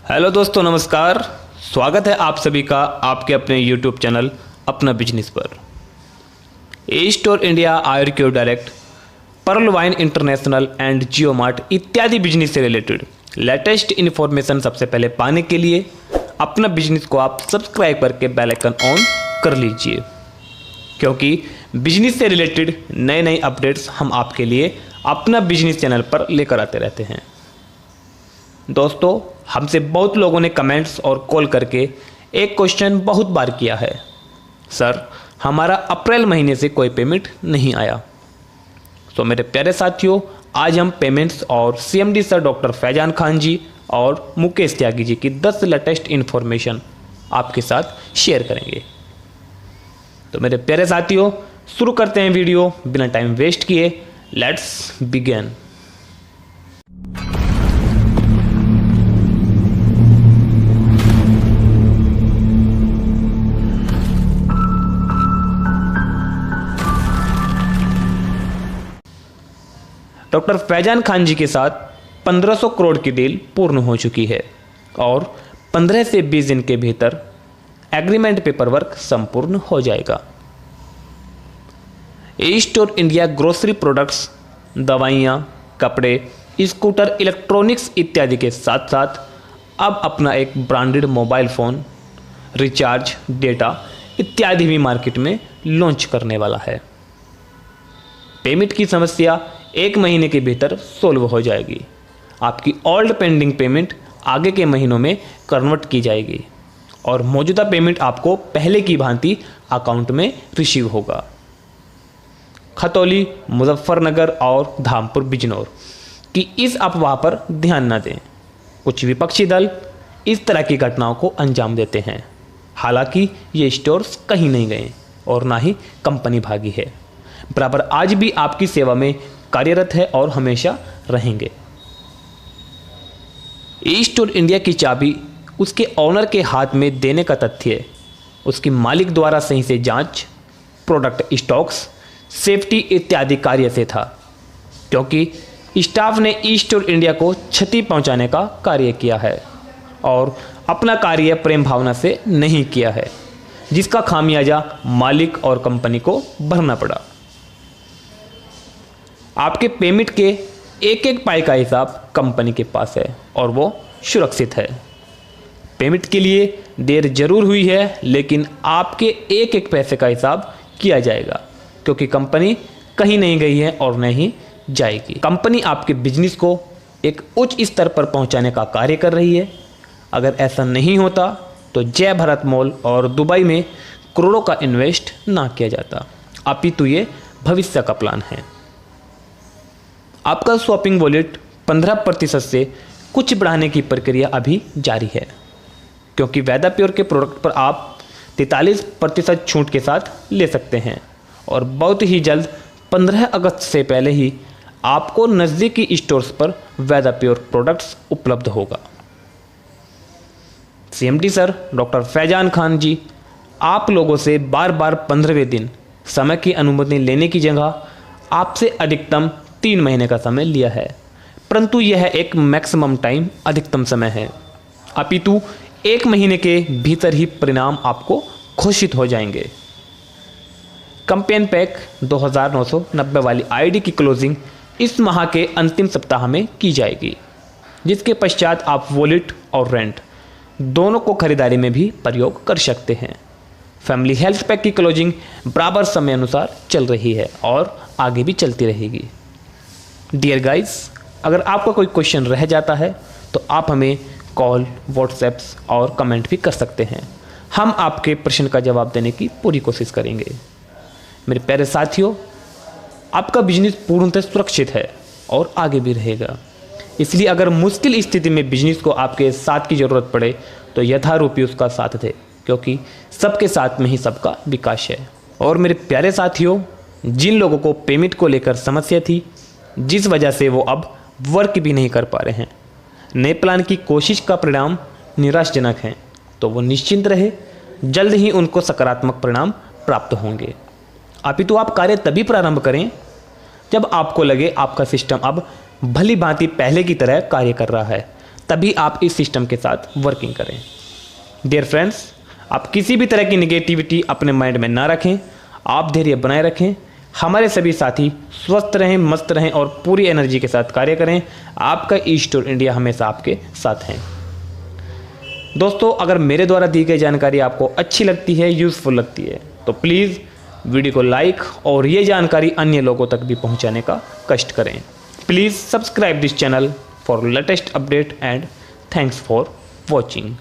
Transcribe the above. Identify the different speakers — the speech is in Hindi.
Speaker 1: हेलो दोस्तों, नमस्कार। स्वागत है आप सभी का आपके अपने यूट्यूब चैनल अपना बिजनेस पर। A store India, Ayurcure direct, pearl wine international and Jio mart इत्यादि बिजनेस से रिलेटेड लेटेस्ट इन्फॉर्मेशन सबसे पहले पाने के लिए अपना बिजनेस को आप सब्सक्राइब करके बेल आइकन ऑन कर लीजिए, क्योंकि बिजनेस से रिलेटेड नए नए अपडेट्स हम आपके लिए अपना बिजनेस चैनल पर लेकर आते रहते हैं। दोस्तों, हमसे बहुत लोगों ने कमेंट्स और कॉल करके एक क्वेश्चन बहुत बार किया है, सर हमारा अप्रैल महीने से कोई पेमेंट नहीं आया। तो मेरे प्यारे साथियों, आज हम पेमेंट्स और CMD sir doctor Faizan Khan ji और मुकेश त्यागी जी की 10 लेटेस्ट इन्फॉर्मेशन आपके साथ शेयर करेंगे। तो मेरे प्यारे साथियों, शुरू करते हैं वीडियो बिना टाइम वेस्ट किए। Let's begin. Doctor Faizan Khan ji के साथ 1500 करोड़ की डील पूर्ण हो चुकी है और 15 से 20 दिन के भीतर एग्रीमेंट पेपर वर्क संपूर्ण हो जाएगा। ए स्टोर इंडिया ग्रोसरी प्रोडक्ट्स, दवाइयाँ, कपड़े, स्कूटर, इलेक्ट्रॉनिक्स इत्यादि के साथ साथ अब अपना एक branded mobile phone, recharge, data इत्यादि भी मार्केट में लॉन्च करने वाला है। पेमेंट की समस्या 1 महीने के भीतर सोल्व हो जाएगी। आपकी ओल्ड पेंडिंग पेमेंट आगे के महीनों में कन्वर्ट की जाएगी और मौजूदा पेमेंट आपको पहले की भांति अकाउंट में रिसीव होगा। खतौली, मुजफ्फरनगर और धामपुर बिजनौर की इस अफवाह पर ध्यान न दें। कुछ विपक्षी दल इस तरह की घटनाओं को अंजाम देते हैं। हालांकि ये स्टोर्स कहीं नहीं गए और ना ही कंपनी भागी है, बराबर आज भी आपकी सेवा में कार्यरत है और हमेशा रहेंगे। ई स्टोर इंडिया की चाबी उसके ऑनर के हाथ में देने का तथ्य उसके मालिक द्वारा सही से जांच, प्रोडक्ट स्टॉक्स, सेफ्टी इत्यादि कार्य से था, क्योंकि स्टाफ ने ई स्टोर इंडिया को क्षति पहुंचाने का कार्य किया है और अपना कार्य प्रेम भावना से नहीं किया है, जिसका खामियाजा मालिक और कंपनी को भरना पड़ा। आपके पेमेंट के एक एक पाई का हिसाब कंपनी के पास है और वो सुरक्षित है। पेमेंट के लिए देर जरूर हुई है, लेकिन आपके एक एक पैसे का हिसाब किया जाएगा, क्योंकि कंपनी कहीं नहीं गई है और नहीं जाएगी। कंपनी आपके बिजनेस को एक उच्च स्तर पर पहुंचाने का कार्य कर रही है। अगर ऐसा नहीं होता तो जय भारत मॉल और दुबई में करोड़ों का इन्वेस्ट ना किया जाता। अपितु ये भविष्य का प्लान है। आपका शॉपिंग वॉलेट 15% से कुछ बढ़ाने की प्रक्रिया अभी जारी है, क्योंकि वेदा प्योर के प्रोडक्ट पर आप 43% छूट के साथ ले सकते हैं और बहुत ही जल्द 15 अगस्त से पहले ही आपको नज़दीकी स्टोर्स पर वेदा प्योर प्रोडक्ट्स उपलब्ध होगा। CMD sir doctor Faizan Khan ji आप लोगों से बार बार 15वें दिन समय की अनुमति लेने की जगह आपसे अधिकतम 3 महीने का समय लिया है, परंतु यह एक मैक्सिमम टाइम अधिकतम समय है। अपितु 1 महीने के भीतर ही परिणाम आपको घोषित हो जाएंगे। कैंपेन पैक 2990 वाली आईडी की क्लोजिंग इस माह के अंतिम सप्ताह में की जाएगी, जिसके पश्चात आप वॉलेट और रेंट दोनों को खरीदारी में भी प्रयोग कर सकते हैं। फैमिली हेल्थ पैक की क्लोजिंग बराबर समय अनुसार चल रही है और आगे भी चलती रहेगी। डियर गाइस, अगर आपका कोई क्वेश्चन रह जाता है तो आप हमें कॉल, व्हाट्सएप्स और कमेंट भी कर सकते हैं। हम आपके प्रश्न का जवाब देने की पूरी कोशिश करेंगे। मेरे प्यारे साथियों, आपका बिजनेस पूर्णतः सुरक्षित है और आगे भी रहेगा। इसलिए अगर मुश्किल स्थिति में बिजनेस को आपके साथ की ज़रूरत पड़े तो यथारूपी उसका साथ दें, क्योंकि सबके साथ में ही सबका विकास है। और मेरे प्यारे साथियों, जिन लोगों को पेमेंट को लेकर समस्या थी, जिस वजह से वो अब वर्क भी नहीं कर पा रहे हैं, नए प्लान की कोशिश का परिणाम निराशाजनक है, तो वो निश्चिंत रहे, जल्द ही उनको सकारात्मक परिणाम प्राप्त होंगे। अपितु आप कार्य तभी प्रारंभ करें जब आपको लगे आपका सिस्टम अब भली भांति पहले की तरह कार्य कर रहा है, तभी आप इस सिस्टम के साथ वर्किंग करें। डियर फ्रेंड्स, आप किसी भी तरह की निगेटिविटी अपने माइंड में ना रखें, आप धैर्य बनाए रखें। हमारे सभी साथी स्वस्थ रहें, मस्त रहें और पूरी एनर्जी के साथ कार्य करें। आपका ई-स्टोर इंडिया हमेशा आपके साथ है। दोस्तों, अगर मेरे द्वारा दी गई जानकारी आपको अच्छी लगती है, यूज़फुल लगती है, तो प्लीज़ वीडियो को लाइक और ये जानकारी अन्य लोगों तक भी पहुंचाने का कष्ट करें। Please subscribe this channel for latest update and thanks for watching.